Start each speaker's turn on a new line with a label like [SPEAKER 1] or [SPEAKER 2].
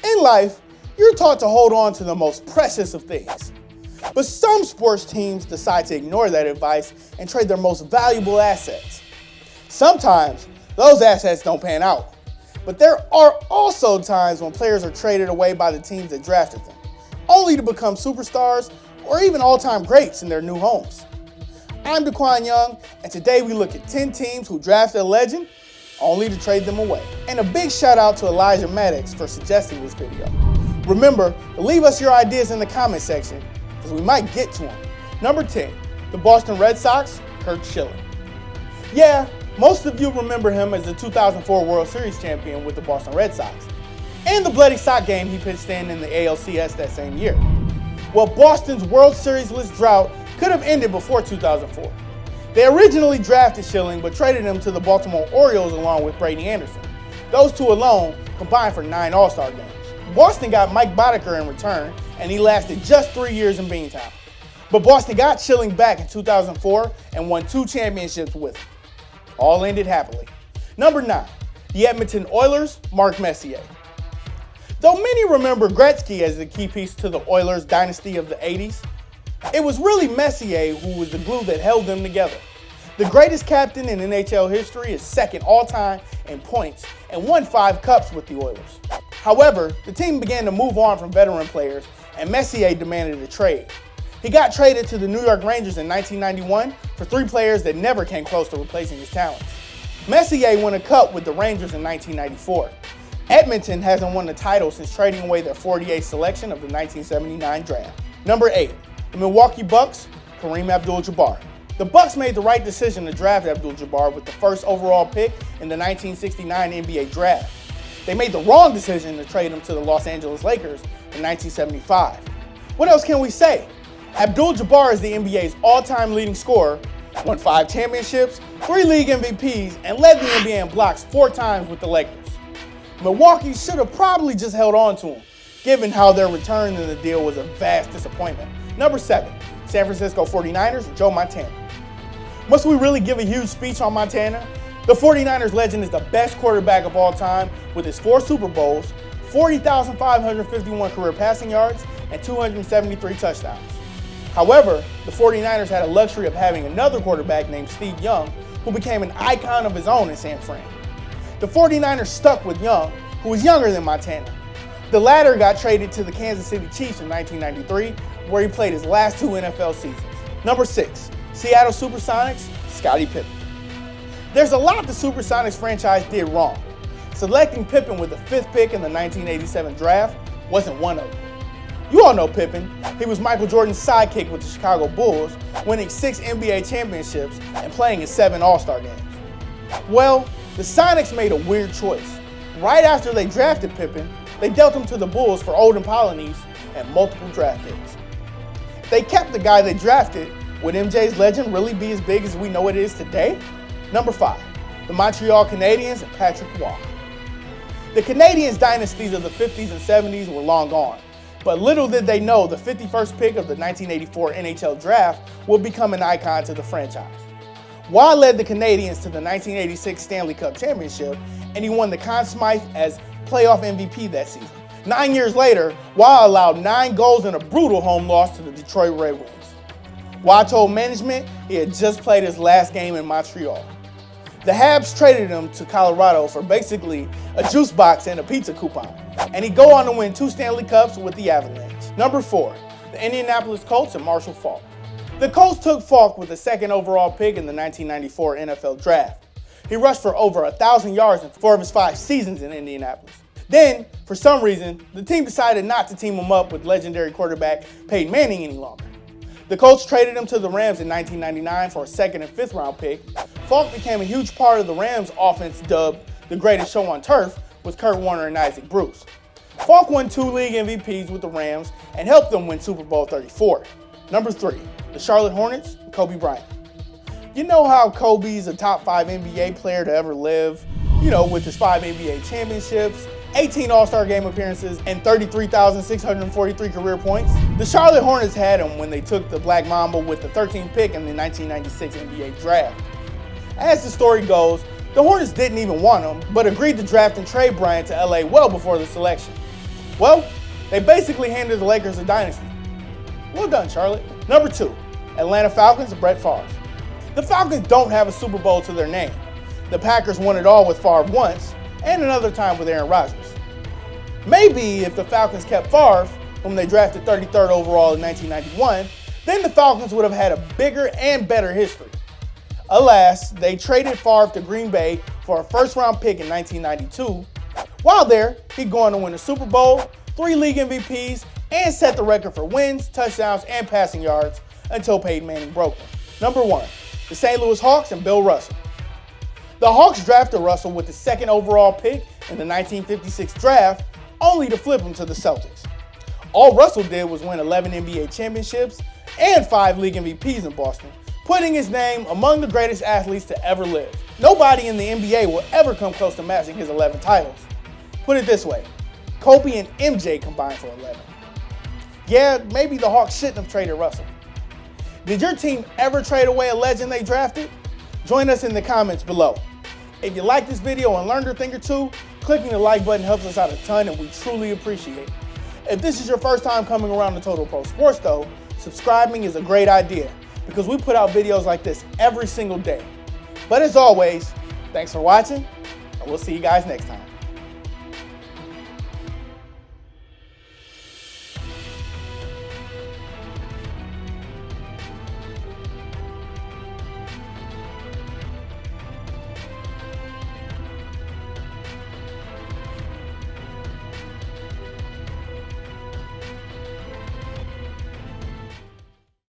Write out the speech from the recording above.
[SPEAKER 1] In life, you're taught to hold on to the most precious of things. But some sports teams decide to ignore that advice and trade their most valuable assets. Sometimes, those assets don't pan out. But there are also times when players are traded away by the teams that drafted them, only to become superstars or even all-time greats in their new homes. I'm Daquan Young, and today we look at 10 teams who drafted a legend only to trade them away. And a big shout out to Elijah MAddox for suggesting this video. Remember to leave us your ideas in the comment section, because we might get to them. Number 10, the Boston Red Sox, Curt Schilling. Yeah, most of you remember him as the 2004 World Series champion with the Boston Red Sox, and the bloody sock game he pitched in the ALCS that same year. Well, Boston's World Series-less drought could have ended before 2004. They originally drafted Schilling, but traded him to the Baltimore Orioles along with Brady Anderson. Those two alone combined for 9 All-Star games. Boston got Mike Boddicker in return, and he lasted just 3 years in Beantown. But Boston got Schilling back in 2004 and won 2 championships with him. All ended happily. Number 9, the Edmonton Oilers, Mark Messier. Though many remember Gretzky as the key piece to the Oilers dynasty of the 80s, it was really Messier who was the glue that held them together. The greatest captain in NHL history is second all-time in points and won 5 cups with the Oilers. However, the team began to move on from veteran players, and Messier demanded a trade. He got traded to the New York Rangers in 1991 for 3 players that never came close to replacing his talents. Messier won a cup with the Rangers in 1994. Edmonton hasn't won the title since trading away their 48th selection of the 1979 draft. Number 8, the Milwaukee Bucks, Kareem Abdul-Jabbar. The Bucks made the right decision to draft Abdul-Jabbar with the first overall pick in the 1969 NBA draft. They made the wrong decision to trade him to the Los Angeles Lakers in 1975. What else can we say? Abdul-Jabbar is the NBA's all-time leading scorer, won 5 championships, 3 league MVPs, and led the NBA in blocks 4 times with the Lakers. Milwaukee should have probably just held on to him, given how their return in the deal was a vast disappointment. Number 7, San Francisco 49ers, Joe Montana. Must we really give a huge speech on Montana? The 49ers legend is the best quarterback of all time with his 4 Super Bowls, 40,551 career passing yards, and 273 touchdowns. However, the 49ers had a luxury of having another quarterback named Steve Young, who became an icon of his own in San Fran. The 49ers stuck with Young, who was younger than Montana. The latter got traded to the Kansas City Chiefs in 1993, where he played his last 2 NFL seasons. Number 6, Seattle Supersonics, Scottie Pippen. There's a lot the Supersonics franchise did wrong. Selecting Pippen with the 5th pick in the 1987 draft wasn't one of them. You all know Pippen. He was Michael Jordan's sidekick with the Chicago Bulls, winning 6 NBA championships and playing in 7 All-Star games. Well, the Sonics made a weird choice. Right after they drafted Pippen, they dealt him to the Bulls for Olden Polynice and multiple draft picks. If they kept the guy they drafted, would MJ's legend really be as big as we know it is today? Number 5, the Montreal Canadiens and Patrick Roy. The Canadiens dynasties of the 50s and 70s were long gone, but little did they know the 51st pick of the 1984 NHL draft would become an icon to the franchise. Roy led the Canadiens to the 1986 Stanley Cup Championship, and he won the Conn Smythe as playoff MVP that season. 9 years later, Roy allowed 9 goals in a brutal home loss to the Detroit Red Wings. Roy told management he had just played his last game in Montreal. The Habs traded him to Colorado for basically a juice box and a pizza coupon, and he'd go on to win 2 Stanley Cups with the Avalanche. Number 4, the Indianapolis Colts and Marshall Faulk. The Colts took Faulk with the 2nd overall pick in the 1994 NFL Draft. He rushed for over 1,000 yards in 4 of his 5 seasons in Indianapolis. Then, for some reason, the team decided not to team him up with legendary quarterback Peyton Manning any longer. The Colts traded him to the Rams in 1999 for a 2nd and 5th round pick. Faulk became a huge part of the Rams offense dubbed the greatest show on turf with Kurt Warner and Isaac Bruce. Faulk won 2 league MVPs with the Rams and helped them win Super Bowl 34. Number 3, the Charlotte Hornets and Kobe Bryant. You know how Kobe's a top 5 NBA player to ever live, with his 5 NBA championships, 18 All-Star game appearances, and 33,643 career points. The Charlotte Hornets had him when they took the Black Mamba with the 13th pick in the 1996 NBA draft. As the story goes, the Hornets didn't even want him, but agreed to draft and trade Bryant to LA well before the selection. Well, they basically handed the Lakers a dynasty. Well done, Charlotte. Number 2, Atlanta Falcons, Brett Favre. The Falcons don't have a Super Bowl to their name. The Packers won it all with Favre once, and another time with Aaron Rodgers. Maybe if the Falcons kept Favre, whom they drafted 33rd overall in 1991, then the Falcons would have had a bigger and better history. Alas, they traded Favre to Green Bay for a first-round pick in 1992. While there, he'd go on to win a Super Bowl, 3 league MVPs, and set the record for wins, touchdowns, and passing yards until Peyton Manning broke them. Number 1, the St. Louis Hawks and Bill Russell. The Hawks drafted Russell with the 2nd overall pick in the 1956 draft, only to flip him to the Celtics. All Russell did was win 11 NBA championships and 5 league MVPs in Boston, putting his name among the greatest athletes to ever live. Nobody in the NBA will ever come close to matching his 11 titles. Put it this way, Kobe and MJ combined for 11. Yeah, maybe the Hawks shouldn't have traded Russell. Did your team ever trade away a legend they drafted? Join us in the comments below. If you like this video and learned a thing or two, clicking the like button helps us out a ton and we truly appreciate it. If this is your first time coming around to Total Pro Sports though, subscribing is a great idea because we put out videos like this every single day. But as always, thanks for watching and we'll see you guys next time.